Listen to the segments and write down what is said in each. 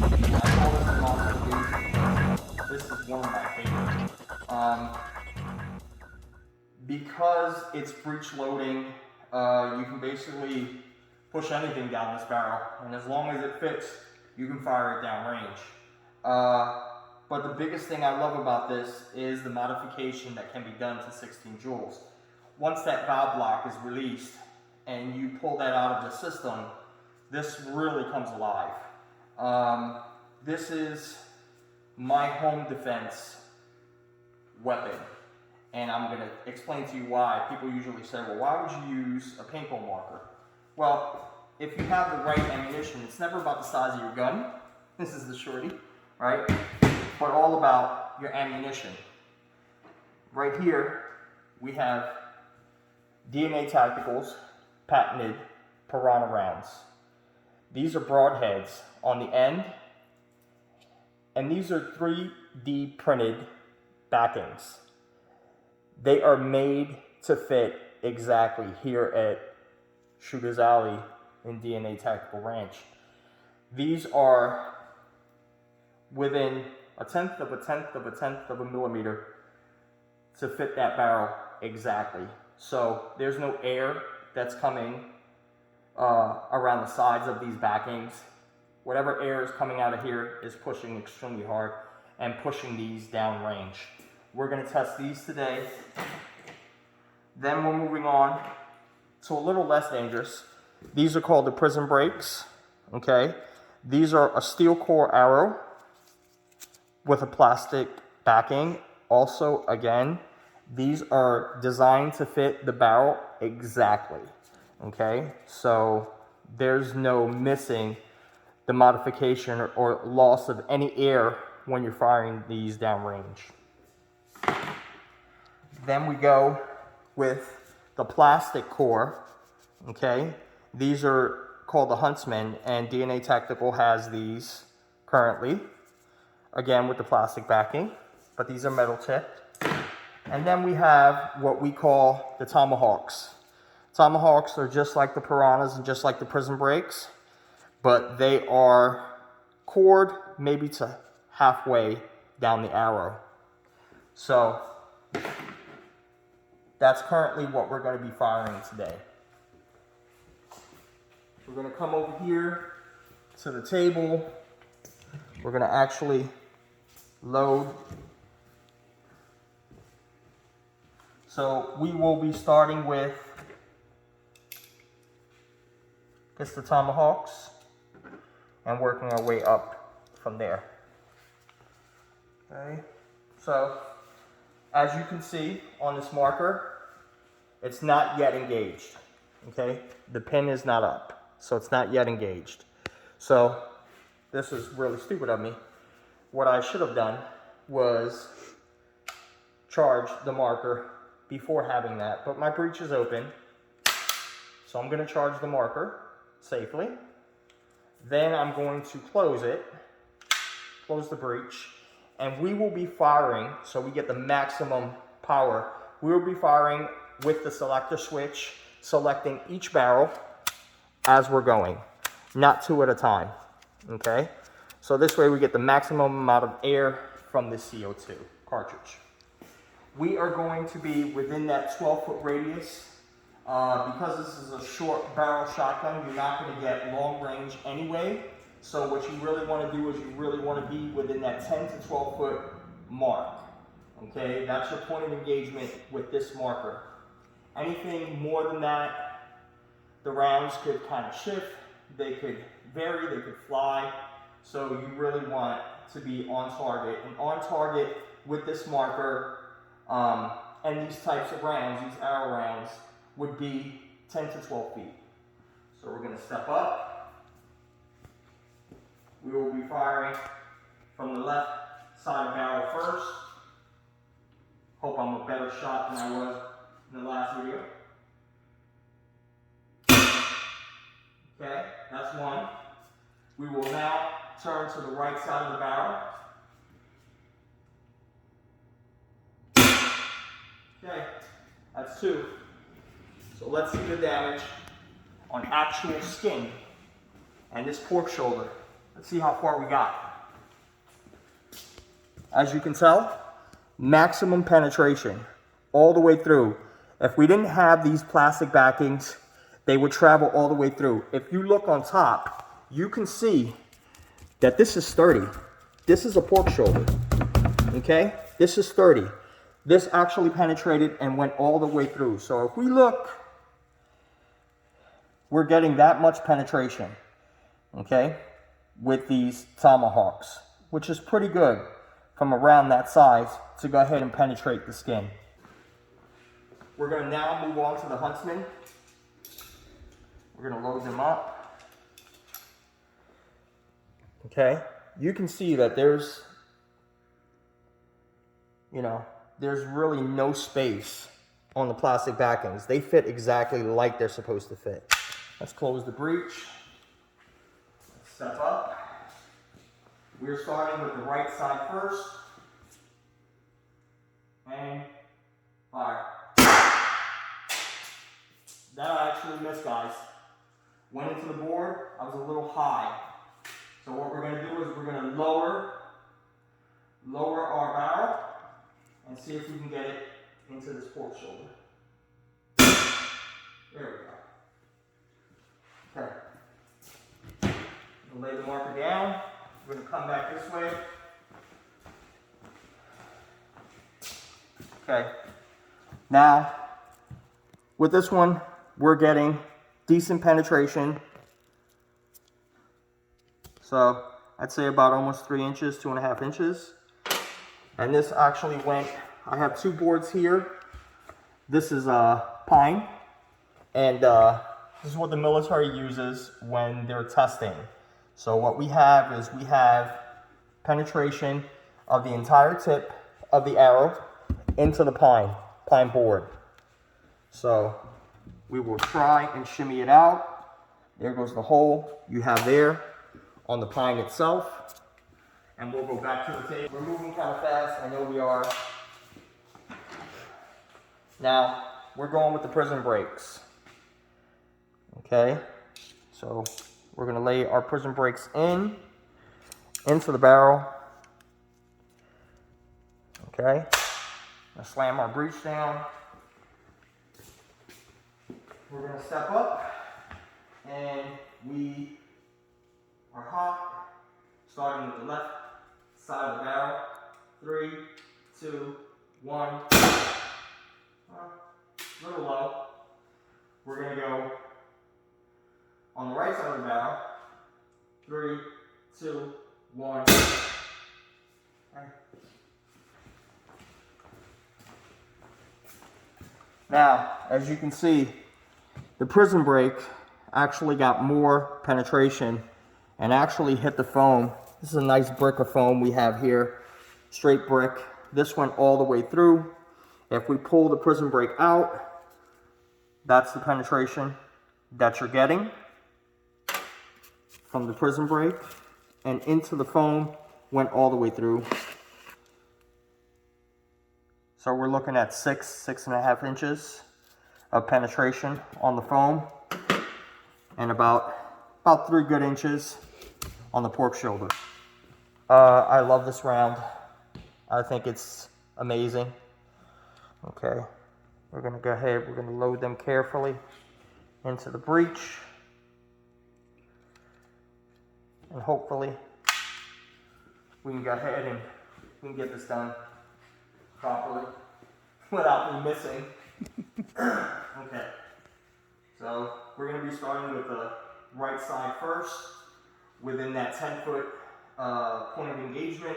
I call this a monster beast. This is one of my favorites. Because it's breech loading, you can basically push anything down this barrel, and as long as it fits, you can fire it downrange. But the biggest thing I love about this is the modification that can be done to 16 joules. Once that valve block is released and you pull that out of the system, this really comes alive. This is my home defense weapon. And I'm going to explain to you why. People usually say, well, why would you use a paintball marker? Well, if you have the right ammunition, it's never about the size of your gun. This is the shorty, right? But all about your ammunition. Right here, we have DNA Tactical's patented Piranha rounds. These are broadheads on the end, and these are 3D printed backings. They are made to fit exactly here at Shooter's Alley in DNA Tactical Ranch. These are within a tenth of a millimeter to fit that barrel exactly. So there's no air that's coming around the sides of these backings. Whatever air is coming out of here is pushing extremely hard and pushing these down range. We're going to test these today. Then we're moving on to a little less dangerous. These are called the prison brakes. Okay, these are a steel core arrow with a plastic backing. Also, again, these are designed to fit the barrel exactly. Okay, so there's no missing the modification or loss of any air when you're firing these downrange. Then we go with the plastic core. Okay, these are called the Huntsman, and DNA Tactical has these currently, again with the plastic backing, but these are metal tipped. And then we have what we call the Tomahawks. Tomahawks are just like the Piranhas and just like the prison brakes, but they are cored maybe to halfway down the arrow. So that's currently what we're going to be firing today. We're going to come over here to the table. We're going to actually load. So we will be starting with the Tomahawks and working our way up from there. Okay, so as you can see on this marker, it's not yet engaged. Okay, the pin is not up, so it's not yet engaged. So this is really stupid of me. What I should have done was charge the marker before having that, but my breech is open, so I'm going to charge the marker safely. Then I'm going to close it, close the breech, and we will be firing, so we get the maximum power. We will be firing with the selector switch, selecting each barrel as we're going, not two at a time, okay? So this way we get the maximum amount of air from the CO2 cartridge. We are going to be within that 12-foot radius. Because this is a short barrel shotgun, you're not going to get long range anyway. So what you really want to do is you really want to be within that 10 to 12 foot mark. Okay, that's your point of engagement with this marker. Anything more than that, the rounds could kind of shift, they could vary, they could fly. So you really want to be on target. And on target with this marker and these types of rounds, these arrow rounds, would be 10 to 12 feet. So we're going to step up. We will be firing from the left side barrel first. Hope I'm a better shot than I was in the last video. Okay, that's one. We will now turn to the right side of the barrel. Okay, that's two. So let's see the damage on actual skin and this pork shoulder. Let's see how far we got. As you can tell, maximum penetration all the way through. If we didn't have these plastic backings, they would travel all the way through. If you look on top, you can see that this is sturdy. This is a pork shoulder, okay? This is sturdy. This actually penetrated and went all the way through. So if we look, we're getting that much penetration, okay, with these tomahawks, which is pretty good from around that size to go ahead and penetrate the skin. We're gonna now move on to the Huntsman. We're gonna load them up. Okay, you can see that there's, there's really no space on the plastic backings. They fit exactly like they're supposed to fit. Let's close the breech. Let's step up. We're starting with the right side first. And fire. That I actually missed, guys. Went into the board, I was a little high. So what we're gonna do is we're gonna lower our barrel and see if we can get it into this pork shoulder. There we go. Okay. We'll lay the marker down. We're gonna come back this way. Okay. Now, with this one, we're getting decent penetration. So I'd say about almost 3 inches, 2.5 inches. And this actually went, I have 2 boards here. This is pine. And this is what the military uses when they're testing. So what we have is we have penetration of the entire tip of the arrow into the pine board. So we will try and shimmy it out. There goes the hole you have there on the pine itself. And we'll go back to the table. We're moving kind of fast, I know we are. Now, we're going with the prison brakes. Okay, so we're gonna lay our prison brakes into the barrel. Okay, gonna slam our breech down. We're gonna step up, and we are hot, starting with the left side of the barrel. 3, 2, 1. A little low. We're gonna go on the right side of the barrel. 3, 2, 1. Okay. Now, as you can see, the prison brake actually got more penetration and actually hit the foam. This is a nice brick of foam we have here, straight brick. This went all the way through. If we pull the prison brake out, that's the penetration that you're getting from the prison brake, and into the foam went all the way through. So we're looking at 6.5 inches of penetration on the foam, and about 3 good inches on the pork shoulder. I love this round. I think it's amazing. Okay, we're gonna go ahead, we're gonna load them carefully into the breech. And hopefully we can go ahead and we can get this done properly without me missing. Okay, so we're going to be starting with the right side first. Within that 10-foot point of engagement,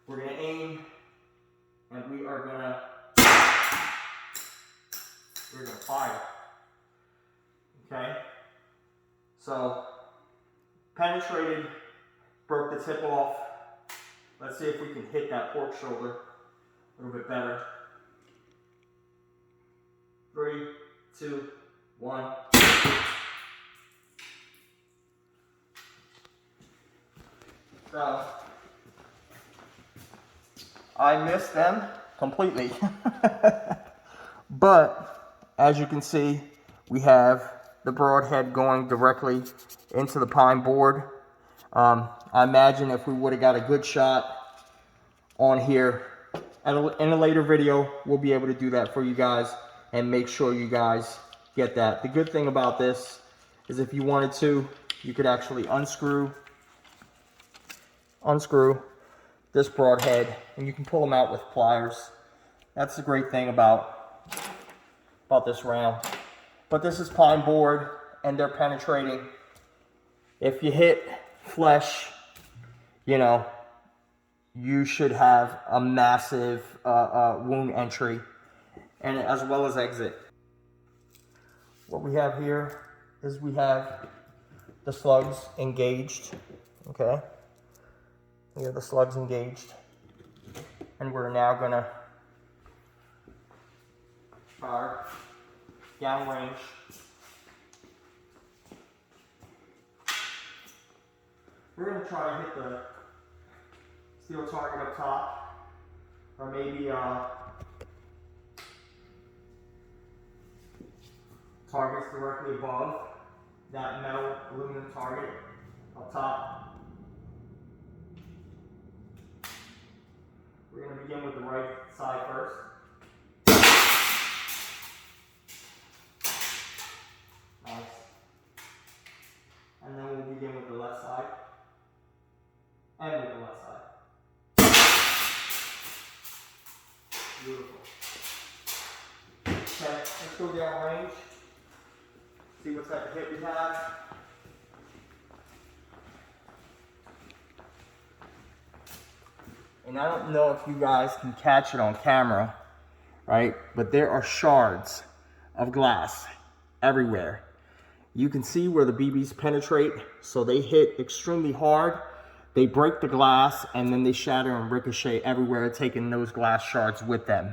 we're going to aim, and we're going to fire. Okay, so penetrated, broke the tip off. Let's see if we can hit that pork shoulder a little bit better. 3, 2, 1. So, I missed them completely. But, as you can see, we have the broadhead going directly into the pine board. I imagine if we would have got a good shot on here in a later video, we'll be able to do that for you guys and make sure you guys get that. The good thing about this is if you wanted to, you could actually unscrew this broadhead and you can pull them out with pliers. That's the great thing about this round. But this is pine board and they're penetrating. If you hit flesh, you know, you should have a massive wound entry and as well as exit. What we have here is we have the slugs engaged, okay? We have the slugs engaged and we're now gonna fire downrange. We're going to try to hit the steel target up top, or maybe targets directly above that metal aluminum target up top. We're going to begin with the right side first. Nice. And then we'll begin with the left side. And with the left side. Beautiful. Okay, let's go down range. See what type of hit we have. And I don't know if you guys can catch it on camera, right? But there are shards of glass everywhere. You can see where the BBs penetrate, so they hit extremely hard. They break the glass and then they shatter and ricochet everywhere, taking those glass shards with them.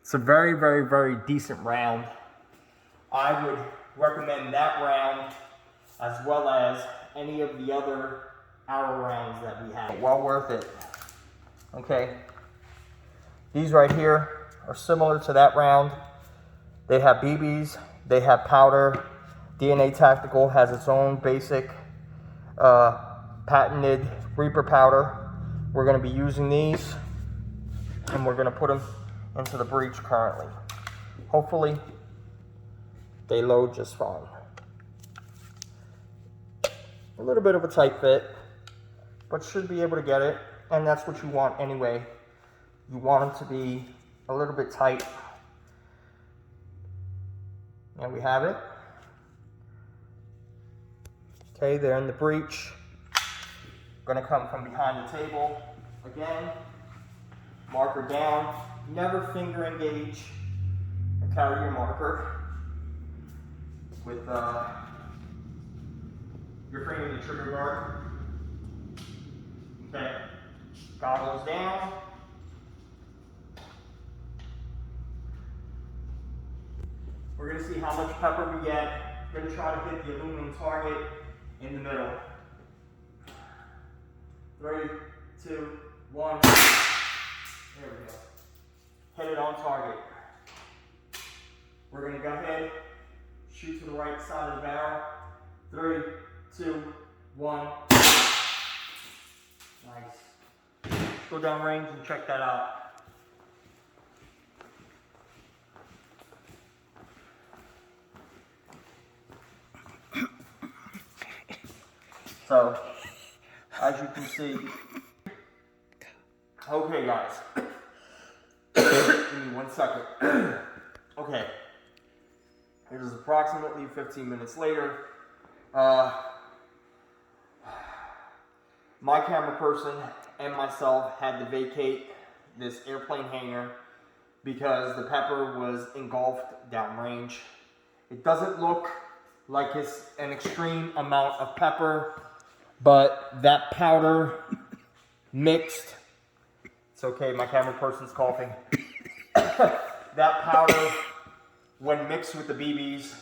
It's a very, very, very decent round. I would recommend that round as well as any of the other arrow rounds that we have. Well worth it. Okay. These right here are similar to that round. They have BBs, they have powder. DNA Tactical has its own basic patented Reaper powder. We're going to be using these and we're going to put them into the breech currently. Hopefully they load just fine. A little bit of a tight fit, but should be able to get it, and that's what you want anyway. You want them to be a little bit tight. And we have it. Okay, they're in the breech. Gonna come from behind the table again. Marker down. Never finger engage or carry your marker with your finger in the trigger guard. Okay, goggles down. We're gonna see how much pepper we get. We're gonna try to hit the aluminum target in the middle. 3, 2, 1. There we go. Hit it on target. We're going to go ahead, shoot to the right side of the barrel. 3, 2, 1. Nice. Go down range and check that out. So, as you can see, okay guys, give me 1 second. Okay, it is approximately 15 minutes later. My camera person and myself had to vacate this airplane hangar because the pepper was engulfed downrange. It doesn't look like it's an extreme amount of pepper, but that powder mixed, it's okay, my camera person's coughing. That powder, when mixed with the BBs,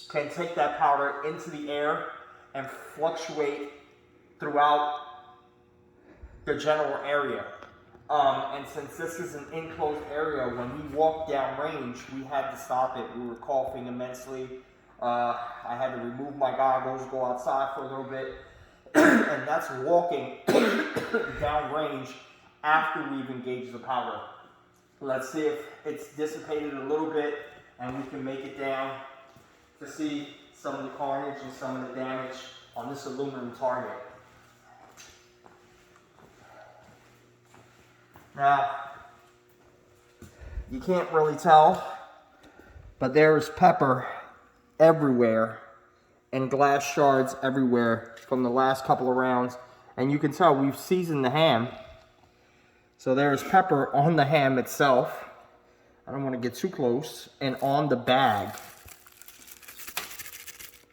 can take that powder into the air and fluctuate throughout the general area. And since this is an enclosed area, when we walked downrange, we had to stop it. We were coughing immensely. I had to remove my goggles, go outside for a little bit. and that's walking downrange after we've engaged the powder. Let's see if it's dissipated a little bit and we can make it down to see some of the carnage and some of the damage on this aluminum target. Now, you can't really tell, but there's pepper everywhere and glass shards everywhere from the last couple of rounds. And you can tell we've seasoned the ham. So there's pepper on the ham itself. I don't want to get too close. And on the bag.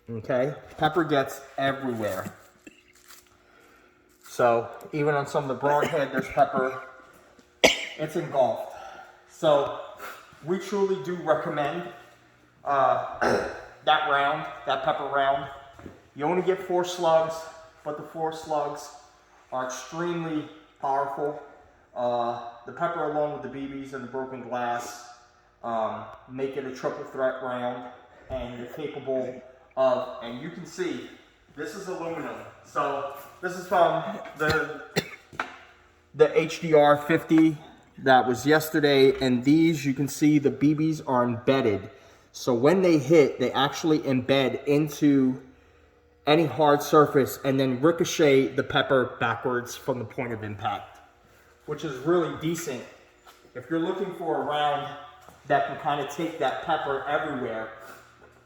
Okay, pepper gets everywhere. So even on some of the broadhead, there's pepper. It's engulfed. So we truly do recommend that round, that pepper round. You only get 4 slugs, but the 4 slugs are extremely powerful. The pepper along with the BBs and the broken glass make it a triple threat round, and you're capable of, and you can see, this is aluminum. So this is from the HDR 50 that was yesterday, and these, you can see the BBs are embedded. So when they hit, they actually embed into any hard surface and then ricochet the pepper backwards from the point of impact, which is really decent. If you're looking for a round that can kind of take that pepper everywhere,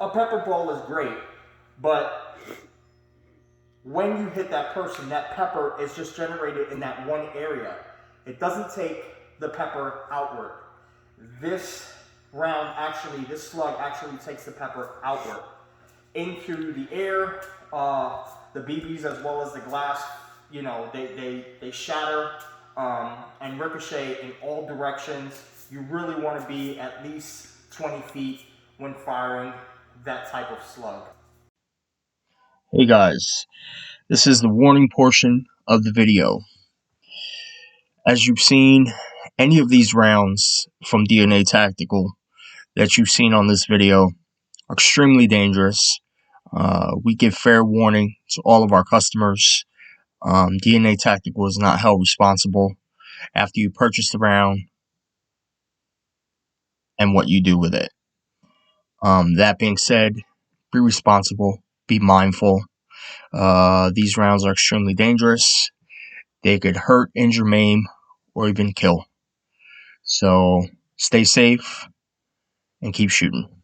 a pepper ball is great, but when you hit that person, that pepper is just generated in that one area. It doesn't take the pepper outward. This round actually, this slug actually takes the pepper outward into the air. The BBs as well as the glass, you know, they shatter and ricochet in all directions. You really want to be at least 20 feet when firing that type of slug. Hey guys, this is the warning portion of the video. As you've seen, any of these rounds from DNA Tactical that you've seen on this video are extremely dangerous. We give fair warning to all of our customers. DNA Tactical is not held responsible after you purchase the round and what you do with it. That being said, be responsible, be mindful. These rounds are extremely dangerous. They could hurt, injure, maim, or even kill. So stay safe and keep shooting.